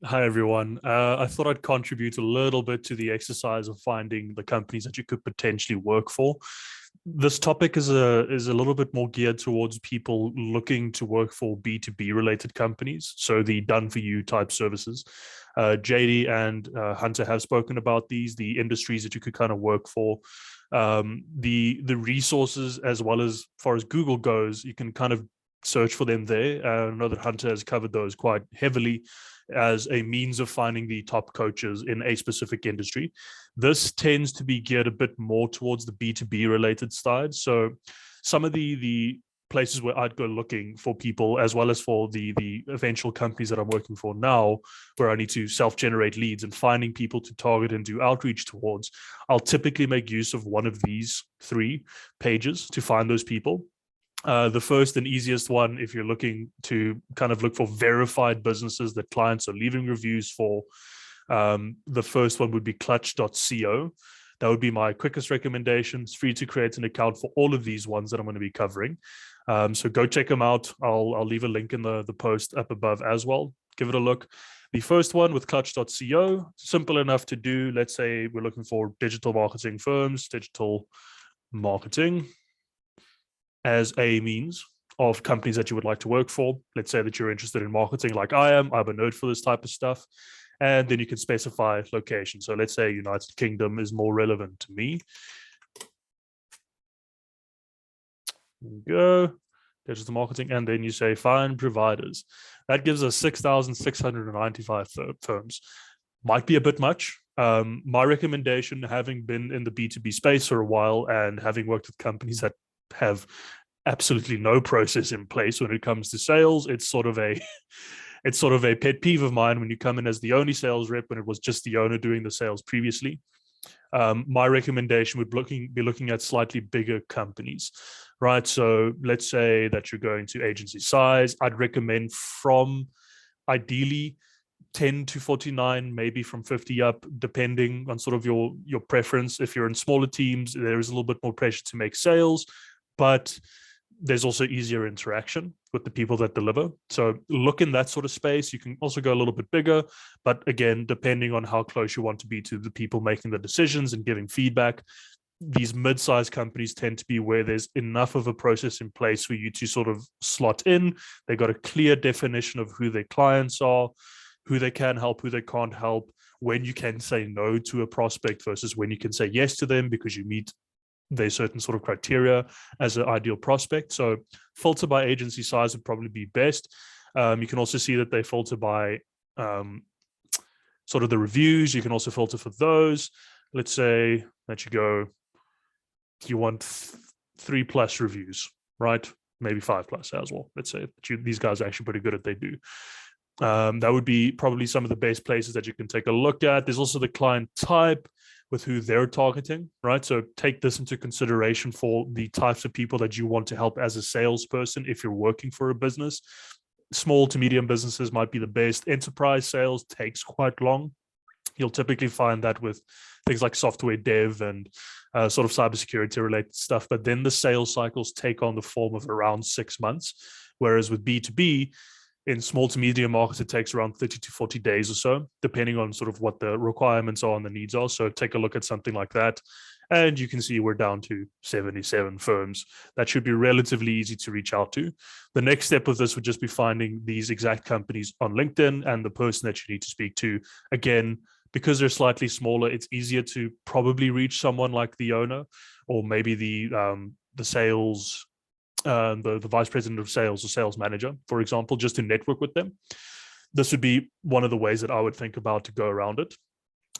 Hi, everyone. I thought I'd contribute a little bit to the exercise of finding the companies that you could potentially work for. This topic is a little bit more geared towards people looking to work for B2B related companies, so the done for you type services. JD and Hunter have spoken about these, the industries that you could kind of work for, the resources as well as far as Google goes. You can kind of search for them there. I know that Hunter has covered those quite heavily as a means of finding the top coaches in a specific industry. This tends to be geared a bit more towards the B2B related side. So some of the places where I'd go looking for people, as well as for the eventual companies that I'm working for now, where I need to self-generate leads and finding people to target and do outreach towards, I'll typically make use of one of these three pages to find those people. The first and easiest one, if you're looking to kind of look for verified businesses that clients are leaving reviews for, the first one would be clutch.co. That would be my quickest recommendation. It's free to create an account for all of these ones that I'm going to be covering. So go check them out. I'll leave a link in the post up above as well. Give it a look. The first one with clutch.co, simple enough to do. Let's say we're looking for digital marketing firms, digital marketing as a means of companies that you would like to work for. Let's say that you're interested in marketing like I am. I'm a nerd for this type of stuff. And then you can specify location. So let's say United Kingdom is more relevant to me. There we go. Digital marketing. And then you say find providers. That gives us 6,695 firms. Might be a bit much. My recommendation, having been in the B2B space for a while and having worked with companies that have absolutely no process in place when it comes to sales, it's sort of a pet peeve of mine when you come in as the only sales rep when it was just the owner doing the sales previously. My recommendation would be looking at slightly bigger companies, right? So let's say that you're going to agency size. I'd recommend from ideally 10 to 49, maybe from 50 up, depending on sort of your preference. If you're in smaller teams, there is a little bit more pressure to make sales, but there's also easier interaction with the people that deliver. So look in that sort of space. You can also go a little bit bigger, but again, depending on how close you want to be to the people making the decisions and giving feedback. These mid-sized companies tend to be where there's enough of a process in place for you to sort of slot in. They've got a clear definition of who their clients are, who they can help, who they can't help, when you can say no to a prospect versus when you can say yes to them because you meet their certain sort of criteria as an ideal prospect. So filter by agency size would probably be best. You can also see that they filter by sort of the reviews. You can also filter for those. Let's say that you want 3+ reviews, right? Maybe 5+ as well. Let's say these guys are actually pretty good at what they do. That would be probably some of the best places that you can take a look at. There's also the client type with who they're targeting, right? So take this into consideration for the types of people that you want to help as a salesperson if you're working for a business. Small to medium businesses might be the best. Enterprise sales takes quite long. You'll typically find that with things like software dev and sort of cybersecurity related stuff. But then the sales cycles take on the form of around 6 months. Whereas with B2B, in small to medium markets, it takes around 30 to 40 days or so, depending on sort of what the requirements are and the needs are. So take a look at something like that. And you can see we're down to 77 firms. That should be relatively easy to reach out to. The next step of this would just be finding these exact companies on LinkedIn and the person that you need to speak to. Again, because they're slightly smaller, it's easier to probably reach someone like the owner or maybe the sales the vice president of sales or sales manager, for example, just to network with them. This would be one of the ways that I would think about to go around it,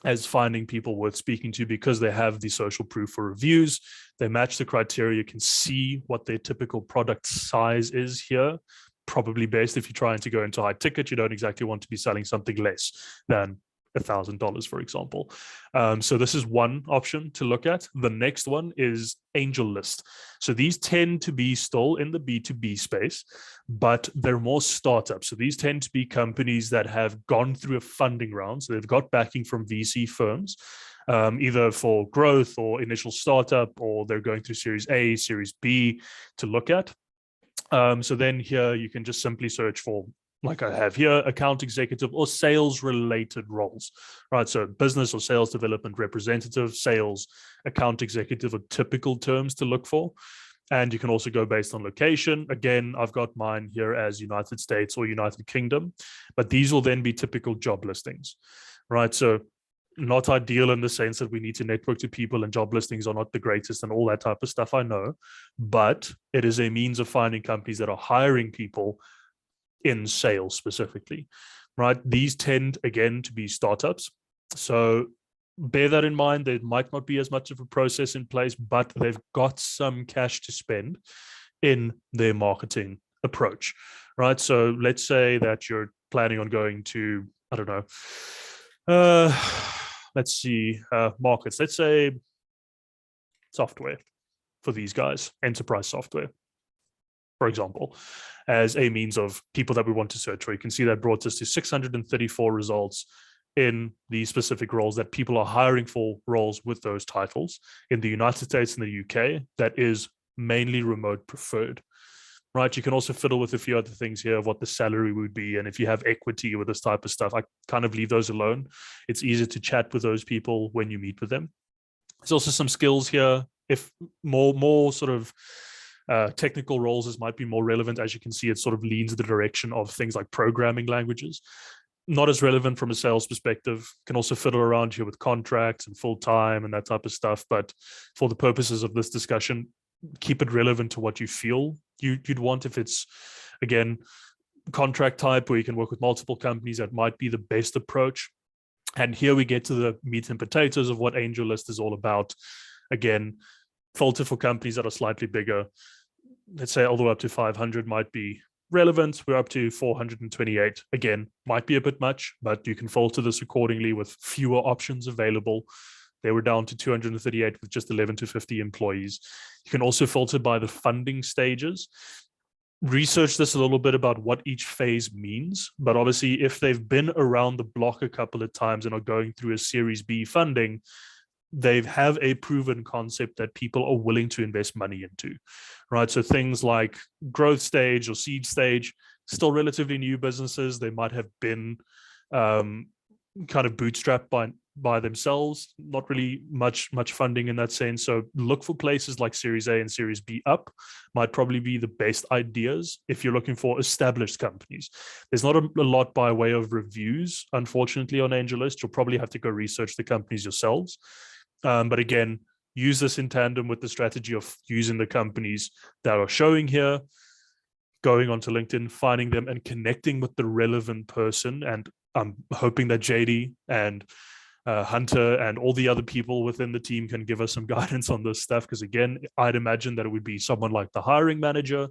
as finding people worth speaking to because they have the social proof for reviews. They match the criteria. You can see what their typical product size is here. Probably best if you're trying to go into high ticket, you don't exactly want to be selling something less than $1,000, for example. So this is one option to look at. The next one is AngelList. So these tend to be still in the B2B space, but they're more startups. So these tend to be companies that have gone through a funding round. So they've got backing from VC firms, either for growth or initial startup, or they're going through Series A, Series B to look at. So then here you can just simply search for like I have here, account executive or sales related roles, right? So business or sales development representative, sales account executive are typical terms to look for. And you can also go based on location. Again, I've got mine here as United States or United Kingdom, but these will then be typical job listings, right? So not ideal in the sense that we need to network to people and job listings are not the greatest and all that type of stuff, I know, but it is a means of finding companies that are hiring people in sales specifically, right? These tend, again, to be startups. So bear that in mind. There might not be as much of a process in place, but they've got some cash to spend in their marketing approach, right? So let's say that you're planning on going to, I don't know, let's see, markets. Let's say software for these guys, enterprise software, for example, as a means of people that we want to search for. You can see that brought us to 634 results in the specific roles that people are hiring for, roles with those titles in the United States and the UK. That is mainly remote preferred, right? You can also fiddle with a few other things here of what the salary would be. And if you have equity with this type of stuff, I kind of leave those alone. It's easier to chat with those people when you meet with them. There's also some skills here. If more sort of technical roles, this might be more relevant. As you can see, it sort of leans the direction of things like programming languages. Not as relevant from a sales perspective. Can also fiddle around here with contracts and full-time and that type of stuff. But for the purposes of this discussion, keep it relevant to what you feel you'd want. If it's, again, contract type where you can work with multiple companies, that might be the best approach. And here we get to the meat and potatoes of what AngelList is all about. Again, filter for companies that are slightly bigger. Let's say all the way up to 500 might be relevant. We're up to 428. Again, might be a bit much, but you can filter this accordingly with fewer options available. They were down to 238 with just 11 to 50 employees. You can also filter by the funding stages. Research this a little bit about what each phase means, but obviously if they've been around the block a couple of times and are going through a Series B funding, they have a proven concept that people are willing to invest money into, right? So things like growth stage or seed stage, still relatively new businesses. They might have been kind of bootstrapped by themselves, not really much funding in that sense. So look for places like Series A and Series B up might probably be the best ideas if you're looking for established companies. There's not a lot by way of reviews, unfortunately, on AngelList. You'll probably have to go research the companies yourselves. But again, use this in tandem with the strategy of using the companies that are showing here, going onto LinkedIn, finding them and connecting with the relevant person. And I'm hoping that JD and Hunter and all the other people within the team can give us some guidance on this stuff. Because again, I'd imagine that it would be someone like the hiring manager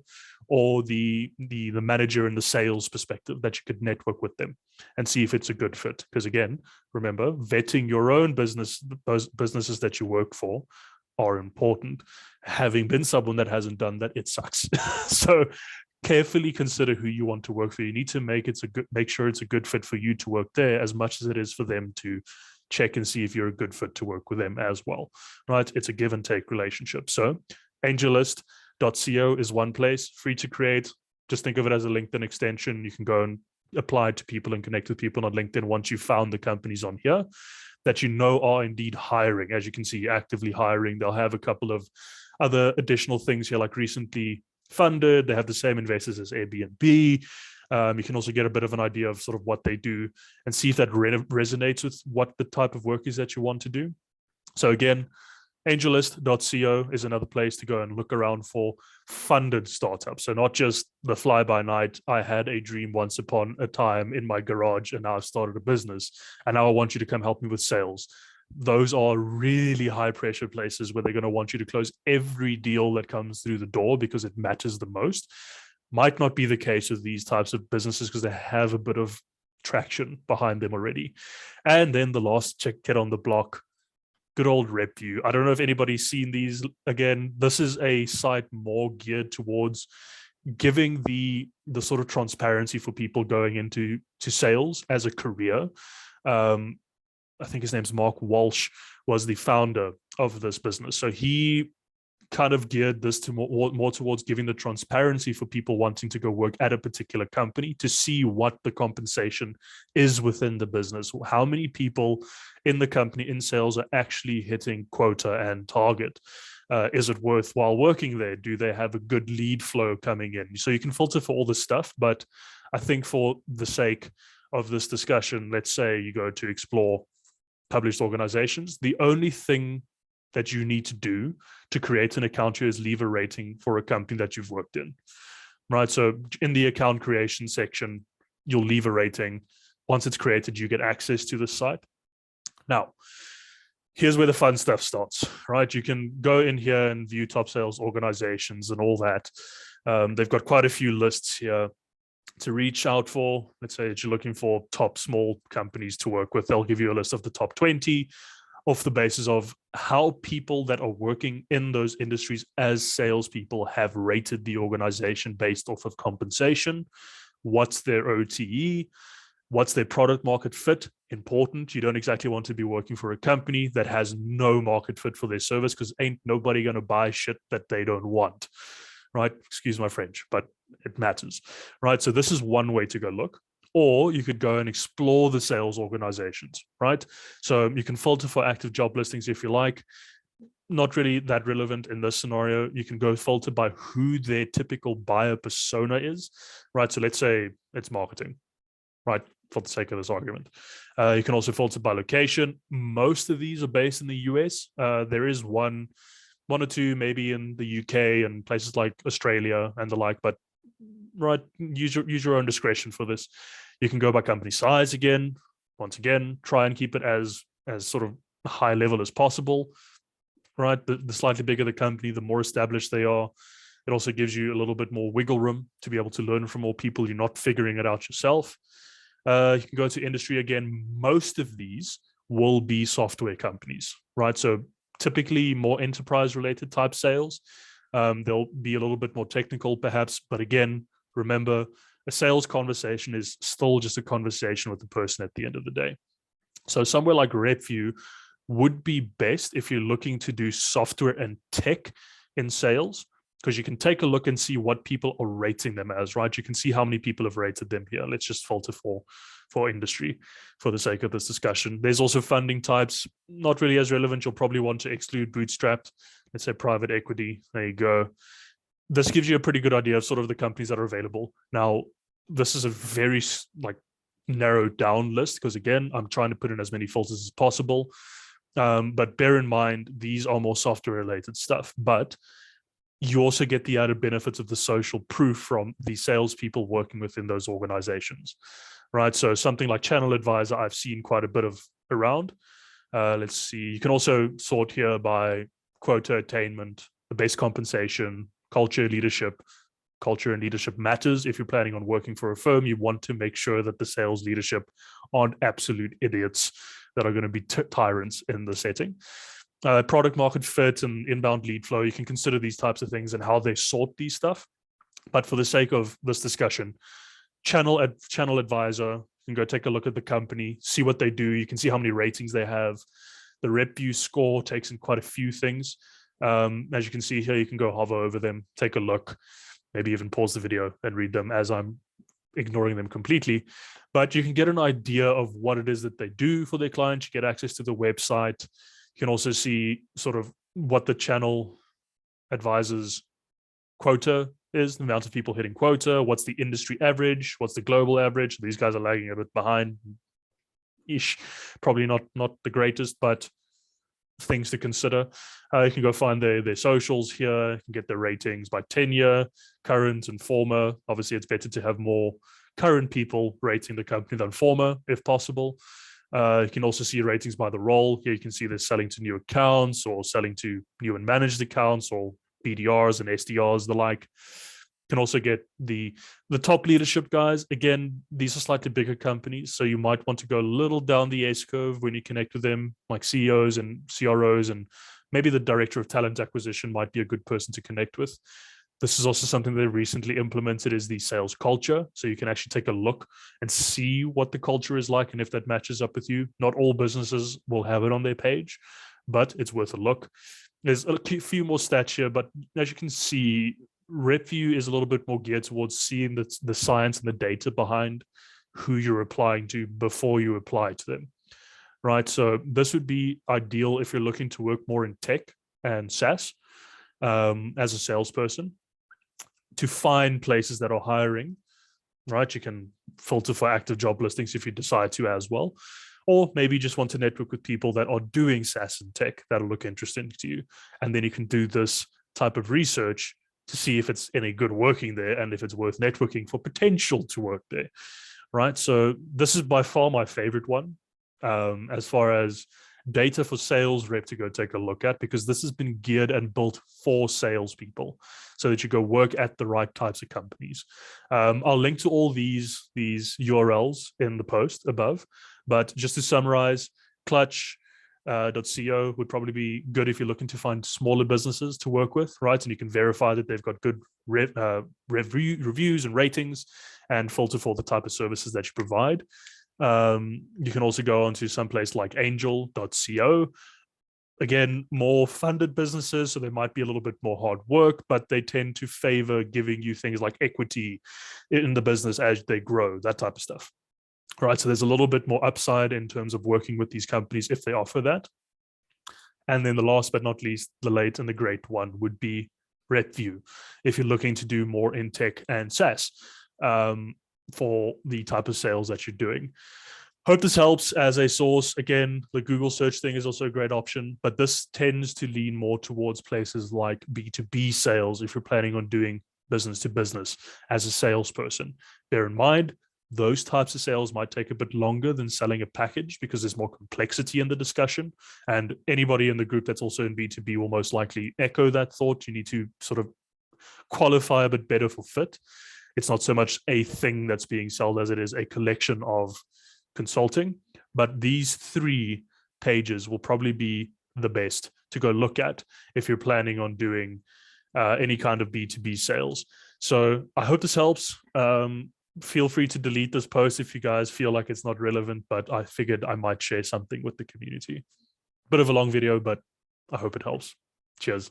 or the manager in the sales perspective that you could network with them and see if it's a good fit. Because again, remember, vetting your own business, those businesses that you work for, are important. Having been someone that hasn't done that, it sucks. So carefully consider who you want to work for. You need to make sure it's a good fit for you to work there as much as it is for them to check and see if you're a good fit to work with them as well, right? It's a give and take relationship. So angellist.co is one place, free to create. Just think of it as a LinkedIn extension. You can go and apply to people and connect with people on LinkedIn once you've found the companies on here that you know are indeed hiring. As you can see, actively hiring. They'll have a couple of other additional things here, like recently funded. They have the same investors as Airbnb. You can also get a bit of an idea of sort of what they do and see if that resonates with what the type of work is that you want to do. So again, angellist.co is another place to go and look around for funded startups. So not just the fly by night, I had a dream once upon a time in my garage and now I've started a business and now I want you to come help me with sales. Those are really high pressure places where they're going to want you to close every deal that comes through the door because it matters the most. Might not be the case with these types of businesses because they have a bit of traction behind them already. And then the last kid on the block, good old RepView. I don't know if anybody's seen these. Again, this is a site more geared towards giving the sort of transparency for people going into sales as a career. I think his name's Mark Walsh, was the founder of this business. So he kind of geared this to more towards giving the transparency for people wanting to go work at a particular company to see what the compensation is within the business. How many people in the company in sales are actually hitting quota and target? Is it worthwhile working there? Do they have a good lead flow coming in? So you can filter for all this stuff. But I think for the sake of this discussion, let's say you go to explore published organizations. The only thing that you need to do to create an account here is leave a rating for a company that you've worked in, right? So in the account creation section, you'll leave a rating. Once it's created, you get access to the site. Now, here's where the fun stuff starts, right? You can go in here and view top sales organizations and all that. They've got quite a few lists here to reach out for. Let's say that you're looking for top small companies to work with. They'll give you a list of the top 20 off the basis of how people that are working in those industries as salespeople have rated the organization based off of compensation. What's their OTE? What's their product market fit? Important. You don't exactly want to be working for a company that has no market fit for their service, because ain't nobody going to buy shit that they don't want, right? Excuse my French, but it matters, right? So this is one way to go look. Or you could go and explore the sales organizations, right? So you can filter for active job listings if you like. Not really that relevant in this scenario. You can go filter by who their typical buyer persona is, right? So let's say it's marketing, right? For the sake of this argument. You can also filter by location. Most of these are based in the US. There is one or two maybe in the UK and places like Australia and the like, but right, use your own discretion for this. You can go by company size again. Once again, try and keep it as sort of high level as possible, right? The slightly bigger the company, the more established they are. It also gives you a little bit more wiggle room to be able to learn from more people. You're not figuring it out yourself. You can go to industry again. Most of these will be software companies, right? So typically more enterprise related type sales. They'll be a little bit more technical perhaps, but again, remember, a sales conversation is still just a conversation with the person at the end of the day. So somewhere like RepView would be best if you're looking to do software and tech in sales, because you can take a look and see what people are rating them as, right? You can see how many people have rated them here. Let's just filter for industry for the sake of this discussion. There's also funding types, not really as relevant. You'll probably want to exclude bootstrapped. Let's say private equity. There you go. This gives you a pretty good idea of sort of the companies that are available. Now, this is a very narrowed down list because, again, I'm trying to put in as many filters as possible. But bear in mind, these are more software related stuff. But you also get the added benefits of the social proof from the salespeople working within those organizations, right? So something like Channel Advisor, I've seen quite a bit of around. Let's see. You can also sort here by quota attainment, the base compensation, culture, leadership. Culture and leadership matters. If you're planning on working for a firm, you want to make sure that the sales leadership aren't absolute idiots that are going to be tyrants in the setting. Product market fit and inbound lead flow, you can consider these types of things and how they sort these stuff. But for the sake of this discussion, Channel Advisor, you can go take a look at the company, see what they do. You can see how many ratings they have. The RepView score takes in quite a few things. As you can see here, you can go hover over them, take a look, maybe even pause the video and read them as I'm ignoring them completely. But you can get an idea of what it is that they do for their clients. You get access to the website. You can also see sort of what the Channel Advisor's quota is, the amount of people hitting quota, what's the industry average, what's the global average. These guys are lagging a bit behind-ish, probably not the greatest, but things to consider. You can go find their socials here. You can get their ratings by tenure, current and former. Obviously, it's better to have more current people rating the company than former, if possible. You can also see ratings by the role. Here you can see they're selling to new accounts or selling to new and managed accounts or BDRs and SDRs, the like. You can also get the top leadership guys. Again, these are slightly bigger companies, so you might want to go a little down the S curve when you connect with them, like CEOs and CROs, and maybe the director of talent acquisition might be a good person to connect with. This is also something they recently implemented, is the sales culture. So you can actually take a look and see what the culture is like and if that matches up with you. Not all businesses will have it on their page, but it's worth a look. There's a few more stats here, but as you can see, RepView is a little bit more geared towards seeing the science and the data behind who you're applying to before you apply to them, right? So this would be ideal if you're looking to work more in tech and SaaS as a salesperson, to find places that are hiring, right? You can filter for active job listings if you decide to as well. Or maybe you just want to network with people that are doing SaaS and tech that'll look interesting to you. And then you can do this type of research to see if it's any good working there and if it's worth networking for potential to work there, right? So this is by far my favorite one as far as data for sales rep to go take a look at, because this has been geared and built for salespeople so that you go work at the right types of companies. I'll link to all these URLs in the post above, but just to summarize, clutch.co would probably be good if you're looking to find smaller businesses to work with, right? And you can verify that they've got good reviews and ratings, and filter for the type of services that you provide. You can also go onto some place like angel.co. Again, more funded businesses, so they might be a little bit more hard work, but they tend to favor giving you things like equity in the business as they grow, that type of stuff. All right, so there's a little bit more upside in terms of working with these companies if they offer that. And then the last but not least, the late and the great one would be RepView, if you're looking to do more in tech and SaaS. For the type of sales that you're doing. Hope this helps as a source. Again, the Google search thing is also a great option, but this tends to lean more towards places like B2B sales if you're planning on doing business to business as a salesperson. Bear in mind, those types of sales might take a bit longer than selling a package because there's more complexity in the discussion. And anybody in the group that's also in B2B will most likely echo that thought. You need to sort of qualify a bit better for fit. It's not so much a thing that's being sold as it is a collection of consulting. But these 3 pages will probably be the best to go look at if you're planning on doing any kind of B2B sales. So I hope this helps. Feel free to delete this post if you guys feel like it's not relevant, but I figured I might share something with the community. Bit of a long video, but I hope it helps. Cheers.